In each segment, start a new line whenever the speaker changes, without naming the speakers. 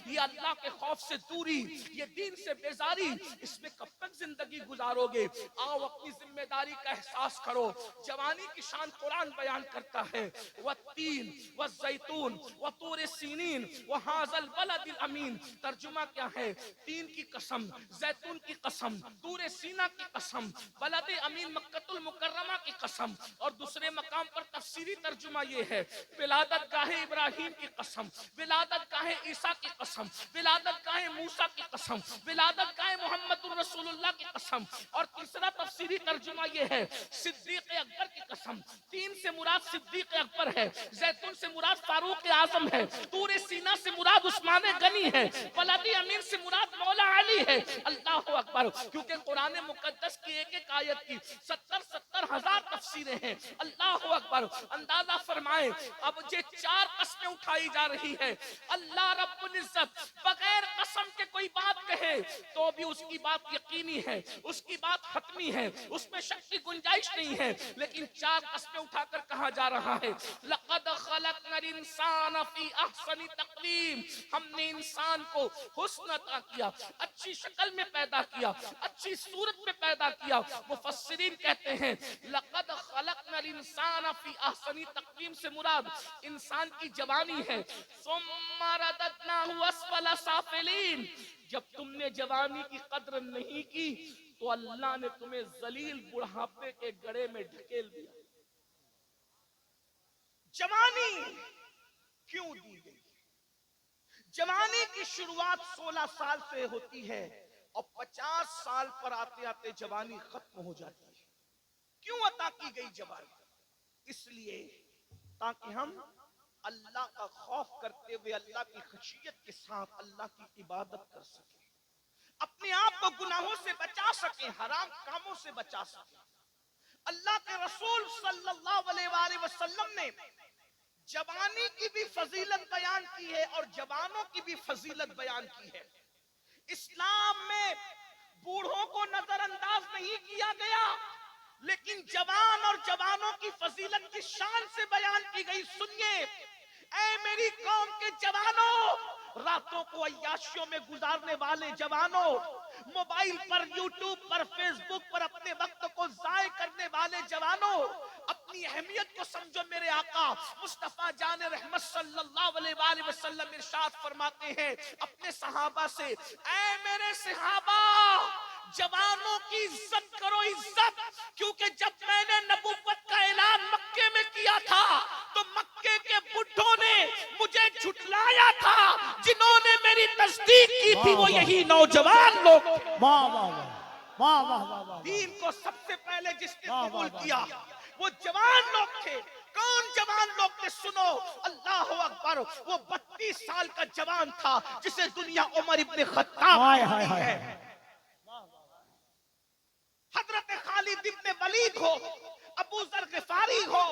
یہ اللہ کے خوف سے دوری، یہ دین سے بیزاری، اس میں کب تک زندگی گزارو گے؟ آؤ اپنی ذمہ داری کا احساس کرو۔ جوانی کی شان قرآن بیان کرتا ہے، والتین والزیتون وطور سینین وہذا البلد الامین۔ ترجمہ کیا ہے؟ تین کی قسم، زیتون کی قسم، طور سینا کی قسم، بلد امین مکۃ المکرمہ کی قسم۔ اور دوسرے مقام پر تفسیری ترجمہ یہ ہے، ولادت گاہ ابراہیم کی قسم، ولادت گاہ عیسیٰ کی قسم، ولادت گاہ موسیٰ کی قسم، ولادت گاہ محمد الرسول اللہ کی قسم۔ اور تیسرا تفسیری ترجمہ یہ ہے، صدیق اکبر کی قسم۔ تین سے مراد صدیق اکبر ہے، زیتون سے مراد فاروق اعظم ہے، طور سینا سے مراد عثمان غنی ہے، بلد امین سے مراد مولا علی ہے۔ اللہ اکبر! کیونکہ قرآن مقدس کی ایک ایک آیت کی 70 ہزار تفسیریں ہیں۔ اللہ اکبر! اندازہ فرمائیں، اب یہ چار قسمیں اٹھائی جا رہی ہے۔ اللہ رب العزت بغیر قسم کے کوئی بات کہے تو بھی اس کی بات یقینی ہے، اس کی بات حتمی ہے، اس میں شک کی گنجائش نہیں ہے، لیکن چار قسمیں اٹھا کر کہا جا رہا ہے، لقد خلقنا الانسان فی احسن تقویم۔ ہم نے انسان کو حسن عطا کیا، اچھی شکل میں پیدا کیا، اچھی صورت میں پیدا کیا۔ مفسرین کہتے ہیں لقد خلقنا الانسان فی احسن تقویم سے مراد انسان کی جوانی ہے۔ ثم رددناہ اسفل سافلین۔ جب تم نے جوانی کی قدر نہیں کی تو اللہ نے تمہیں ذلیل بڑھاپے کے گڑھے میں ڈھکیل دیا۔ جوانی کیوں دی گئی؟ جوانی کی شروعات 16 سال سے ہوتی ہے اور 50 سال پر آتے آتے جوانی ختم ہو جاتی ہے۔ کیوں عطا کی گئی جوانی؟ اس لیے تاکہ ہم اللہ کا خوف کرتے ہوئے اللہ کی خشیت کے ساتھ اللہ کی عبادت کر سکیں، اپنے آپ کو گناہوں سے بچا سکیں، حرام کاموں سے بچا سکیں۔ اللہ کے رسول صلی اللہ علیہ وآلہ وسلم نے جوانی کی بھی فضیلت بیان کی ہے اور جوانوں کی بھی فضیلت بیان کی ہے۔ اسلام میں بوڑھوں کو نظر انداز نہیں کیا گیا، لیکن جوان اور جوانوں کی فضیلت کی شان سے بیان کی گئی۔ سنیے، اے میری قوم کے جوانوں، راتوں کو عیاشیوں میں گزارنے والے جوانوں، موبائل پر، یوٹیوب پر، فیس بک پر اپنے وقت کو ضائع کرنے والے جوانوں، اپنی اہمیت کو سمجھو۔ میرے آقا مصطفیٰ جان رحمت صلی اللہ علیہ وآلہ وسلم ارشاد فرماتے ہیں اپنے صحابہ سے، اے میرے صحابہ، جوانوں کی عزت کرو، عزت، کیونکہ جب میں نے نبوت کا اعلان مکے میں کیا تھا تو مکے کے بڈھوں نے مجھے جھٹلایا تھا، جنہوں نے میری تصدیق کی تھی وہ یہی نوجوان لوگ تھے۔ دین کو سب سے پہلے جس نے قبول کیا وہ جوان لوگ تھے۔ کون جوان لوگ تھے؟ سنو، اللہ اکبر! وہ 32 سال کا جوان تھا جسے دنیا عمر ابن خطاب کہتی ہے۔ حضرت خالد ابن ولید ہو، ابو ذر غفاری ہو،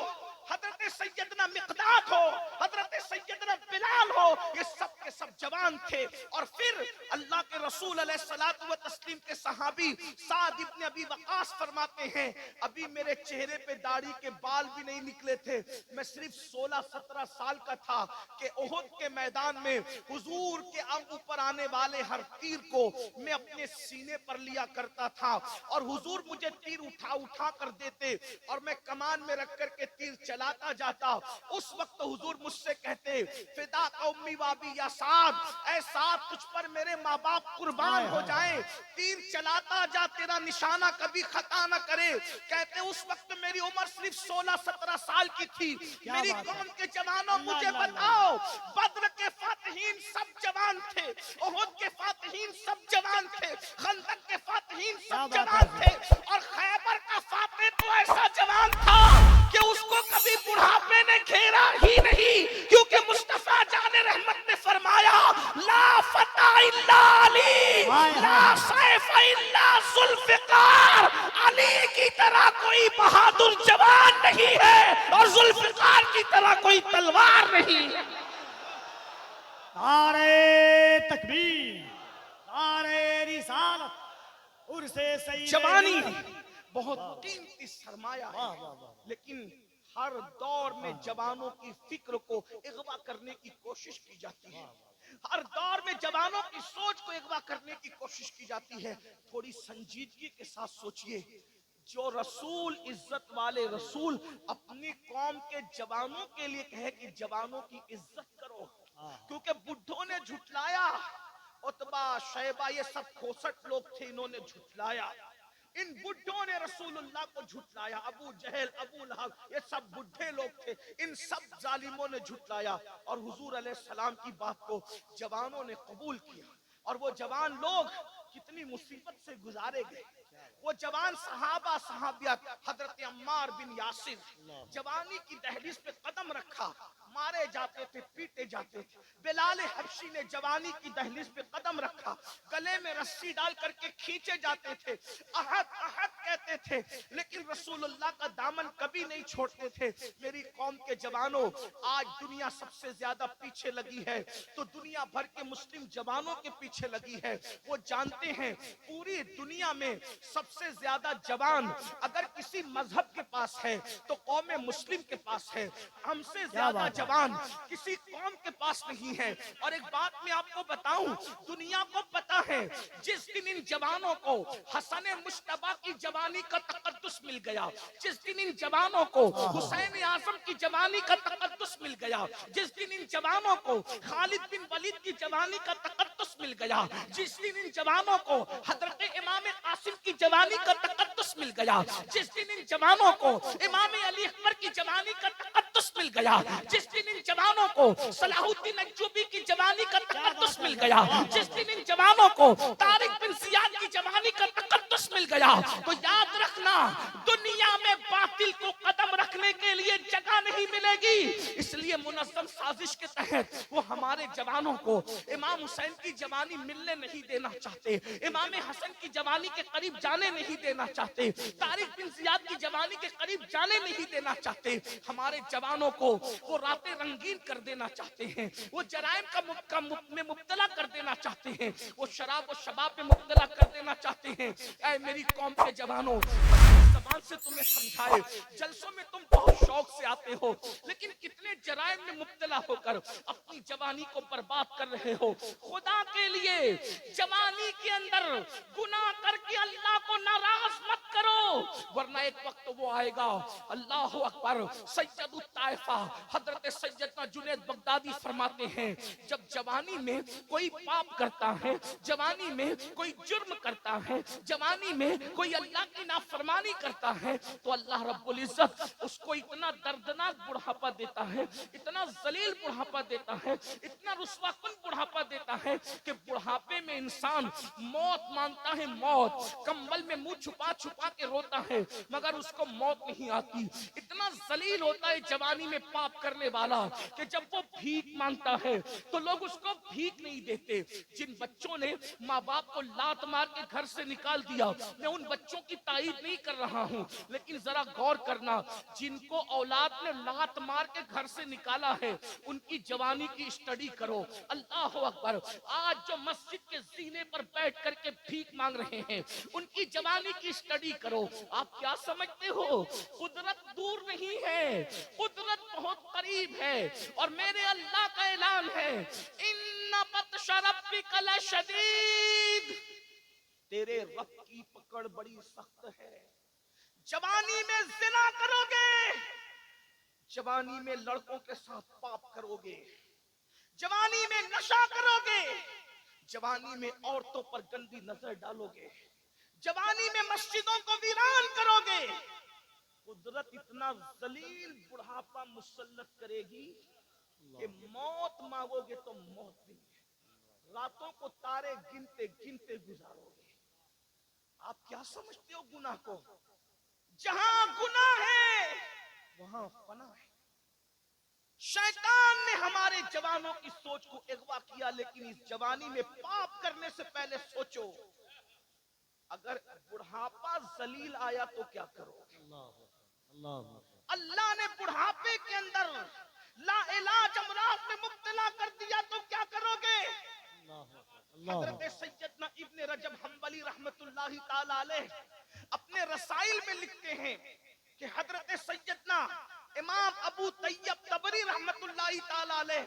حضرت سیدنا مقداد ہو، حضرت سیدنا بلال ہو، یہ سب کے سب جوان تھے۔ اور پھر اللہ کے رسول علیہ الصلوۃ والتسلیم کے صحابی سعد ابن ابی وقاص فرماتے ہیں ابھی میرے چہرے پہ داڑھی کے بال بھی نہیں نکلے تھے، میں صرف 16-17 سال کا تھا کہ احد کے میدان میں حضور کے اوپر آنے والے ہر تیر کو میں اپنے سینے پر لیا کرتا تھا اور حضور مجھے تیر اٹھا کر دیتے اور میں کمان میں رکھ کر کے تیر چلاتا جاتا۔ اس وقت حضور مجھ سے کہتے فدا امی وابی یا سعد، اے سعد تجھ پر میرے ماں باپ قربان ہو جائیں، تیر چلاتا جا، تیرا نشانہ کبھی خطا نہ کرے۔ کہتے اس وقت میری عمر صرف 16-17 سال کی تھی۔ میری قوم کے جوانوں مجھے بتاؤ، بدر کے فاتحین سب جوان تھے، احد کے فاتحین سب جوان تھے، خندق کے فاتحین سب جوان تھے، اور خیبر کا فاتح تو ایسا جوان تھا کہ اس کو کبھی بڑھاپے نے گھیرا ہی نہیں، کیونکہ مصطفیٰ جان رحمت نے فرمایا لا فتح الا علی، لا سیف الا ذوالفقار۔ علی کی طرح کوئی بہادر جوان نہیں ہے اور ذوالفقار کی طرح کوئی تلوار نہیں ہے۔
نعرہ تکبیر، نعرہ رسالت، عرص سید
جوانی بہت قیمتی سرمایہ ہے، لیکن ہر دور میں جوانوں کی فکر کو اغوا کرنے کی کوشش کی جاتی ہے۔ ہر دور میں جوانوں کی سوچ کو اغوا کرنے کی کوشش کی جاتی ہے. تھوڑی سنجیدگی کے ساتھ سوچئے. جو رسول، عزت والے رسول اپنی قوم کے جوانوں کے لیے کہے کہ جوانوں کی عزت کرو، کیونکہ بڈھوں نے جھٹلایا. عتبہ، شیبہ، یہ سب کھوسٹ لوگ تھے، انہوں نے جھٹلایا. ان بڈھوں نے رسول اللہ کو جھٹلایا. ابو جہل، ابو لہب، یہ سب بڈھے لوگ تھے، ان سب ظالموں نے جھٹلایا. اور حضور علیہ السلام کی بات کو جوانوں نے قبول کیا. اور وہ جوان لوگ کتنی مصیبت سے گزارے گئے. وہ جوان صحابہ، صحابیات، حضرت عمار بن یاسر جوانی کی دہلیز پہ قدم رکھا، مارے جاتے تھے، پیٹے جاتے تھے. بلال حبشی نے جوانی کی دہلیز پہ قدم رکھا، گلے میں رسی ڈال کر کے کھینچے جاتے تھے، احد احد کہتے تھے، لیکن رسول اللہ کا دامن کبھی نہیں چھوڑتے تھے. میری قوم کے جوانوں، آج دنیا سب سے زیادہ پیچھے لگی ہے تو دنیا بھر کے مسلم جوانوں کے پیچھے لگی ہے. وہ جانتے ہیں پوری دنیا میں سب سے زیادہ جوان اگر کسی مذہب کے پاس ہے تو قوم مسلم کے پاس ہے. ہم سے زیادہ جوان کسی قوم کے پاس نہیں ہے. اور ایک بات میں آپ کو بتاؤں، دنیا کو پتا ہے جس دن ان جوانوں کو حسن مشتبہ کی جوانی کا تقدس مل گیا، جس دن ان جوانوں کو حسین اعظم کی جوانی کا تقدس مل گیا، جس دن ان جوانوں کو خالد بن ولید کی جوانی کا تقدس مل گیا، جس دن ان جوانوں کو حضرت امام قاسم کی جوانی کا تقدس مل گیا، جس دن ان جوانوں کو امام علی اکبر کی جوانی کا تقدس مل گیا، جس دن ان جوانوں کو صلاح الدین ایوبی کی جوانی کا تقدس مل گیا، جس دن ان جوانوں کو طارق بن زیاد کی جوانی کا تقدس مل گیا، تو یاد رکھنا دنیا میں باطل کو قدم رکھنے کے لیے جگہ نہیں ملے گی. اس لیے منظم سازش کے تحت وہ ہمارے جوانوں کو امام حسین کی جوانی ملنے نہیں دینا چاہتے، امام حسن کی جوانی کے قریب جانے نہیں دینا چاہتے، طارق بن زیاد کی جوانی کے قریب جانے نہیں دینا چاہتے. ہمارے جوانوں کو وہ راتیں رنگین کر دینا چاہتے ہیں، وہ جرائم میں مبتلا کر دینا چاہتے ہیں، وہ شراب و شباب میں مبتلا کر دینا چاہتے ہیں. اے میری قوم کے جوانوں، زبان سے تمہیں سمجھائے، جلسوں میں تم بہت شوق سے آتے ہو، لیکن کتنے جرائم میں مبتلا ہو کر اپنی جوانی کو برباد کر رہے ہو. خدا کے لیے جوانی کے اندر گناہ کر کے اللہ کو ناراض مت کرو، ورنہ ایک وقت وہ آئے گا. اللہ اکبر. سید الطائفہ حضرت سیدنا جنید بغدادی فرماتے ہیں جب جوانی میں کوئی پاپ کرتا ہے، جوانی میں کوئی جرم کرتا ہے، جوانی میں کوئی اللہ کی نافرمانی کرتا ہے، تو اللہ رب العزت اس کو اتنا دردناک بڑھاپا دیتا ہے، اتنا ذلیل بڑھاپا دیتا ہے، اتنا رسوا کن بڑھاپا دیتا ہے کہ بڑھاپے میں انسان موت مانگتا ہے، موت کمبل میں منہ چھپا چھپا کے روتا ہے مگر اس کو موت نہیں آتی. اتنا ذلیل ہوتا ہے جوانی میں پاپ کرنے والا کہ جب وہ بھیک مانگتا ہے تو لوگ اس کو بھیک نہیں دیتے. جن بچوں نے ماں باپ کو لات مار کے گھر سے نکال دیا، میں ان بچوں کی تائید نہیں کر رہا ہوں، لیکن ذرا غور کرنا، جن کو اولاد نے لات مار کے گھر سے نکالا ہے ان کی جوانی کی اسٹڈی کرو. اللہ اکبر. آج جو مسجد کے زینے پر بیٹھ کر کے بھیک مانگ رہے ہیں ان کی جوانی کی اسٹڈی کرو. آپ کیا سمجھتے ہو؟ قدرت دور نہیں ہے، قدرت بہت قریب ہے. اور میرے اللہ کا اعلان ہے ان بطش ربک لشدید، تیرے رب کی پکڑ بڑی سخت ہے. جوانی میں زنا کرو گے، جوانی میں لڑکوں کے ساتھ پاپ کرو گے، جوانی میں نشہ کرو گے، جوانی میں عورتوں پر گندی نظر ڈالو گے، جوانی میں مسجدوں کو ویران کرو گے، قدرت اتنا ذلیل بڑھاپا مسلط کرے گی کہ موت مانگو گے تو موت نہیں ہے، راتوں کو تارے گنتے گنتے گزارو گے. آپ کیا سمجھتے ہو گناہ کو؟ جہاں گناہ ہے وہاں فنا ہے. شیطان نے ہمارے جوانوں کی سوچ کو اغوا کیا، لیکن اس جوانی میں پاپ کرنے سے پہلے سوچو اگر بڑھاپا ذلیل آیا تو کیا کرو گے؟ اللہ نے بڑھاپے کے اندر لا علاج امراض میں مبتلا کر دیا تو کیا کرو گے؟ حضرت سیدنا ابن رجب حنبلی رحمت اللہ تعالی علیہ اپنے رسائل میں لکھتے ہیں کہ حضرت سیدنا امام ابو طیب طبری رحمت اللہ تعالی علیہ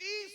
30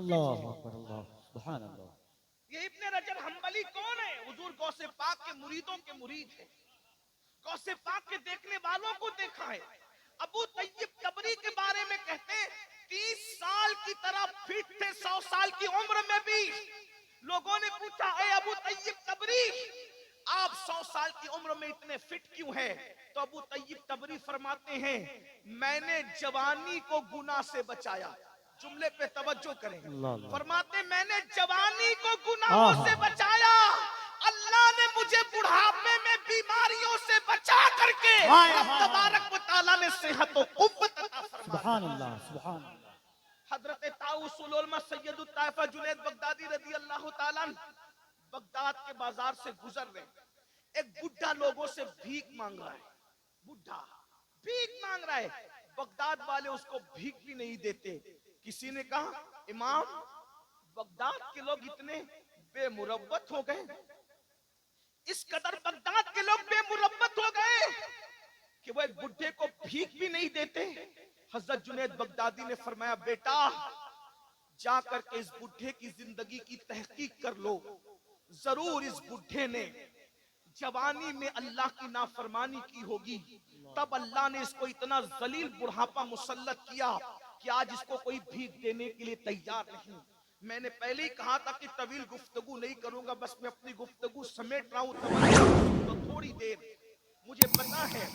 اللہ اکبر اللہ سبحان اللہ.
یہ ابن رجب حنبلی کون ہے؟ حضور غوث پاک کے مریدوں کے مرید ہے. غوث پاک کے دیکھنے والوں کو دیکھا ہے. ابو طیب تبری کے بارے میں کہتے ہیں 30 سال کی طرح فٹ تھے 100 سال کی عمر میں بھی. لوگوں نے پوچھا اے ابو طیب تبری آپ 100 سال کی عمر میں اتنے فٹ کیوں ہیں؟ تو ابو طیب تبری فرماتے ہیں میں نے جوانی کو گناہ سے بچایا. جملے پہ توجہ کریں. فرماتے میں نے جوانی کو گناہوں سے بچایا. اللہ نے مجھے بڑھاپے میں بیماریوں سے بچا کر کے رب تبارک و تعالیٰ نے صحت و قوت عطا فرمائی.
سبحان اللہ سبحان اللہ.
حضرت طاؤس العلماء سید الطائفہ جنید بغدادی رضی اللہ تعالیٰ عنہ بغداد کے بازار سے گزر رہے. ایک بڈھا لوگوں سے بھیک مانگ رہا ہے. بڈھا بھیک مانگ رہا ہے. بغداد والے اس کو بھیک بھی نہیں دیتے. کسی نے کہا امام بغداد کے لوگ اتنے بے مروت ہو گئے, اس قدر بغداد کے لوگ بے مروت ہو گئے کہ وہ ایک بڈھے کو بھیک بھی نہیں دیتے. حضرت جنید بغدادی نے فرمایا بیٹا جا کر کے اس بڈھے کی زندگی کی تحقیق کر لو. ضرور اس بڈھے نے جوانی میں اللہ کی نافرمانی کی ہوگی, تب اللہ نے اس کو اتنا ذلیل بڑھاپا مسلط کیا کہ آج اس کو کوئی بھیک دینے کے لیے تیار نہیں. میں نے پہلے ہی کہا تھا کہ طویل گفتگو نہیں کروں گا, بس میں اپنی گفتگو سمیٹ رہا ہوں. تو تھوڑی دیر مجھے پتا ہے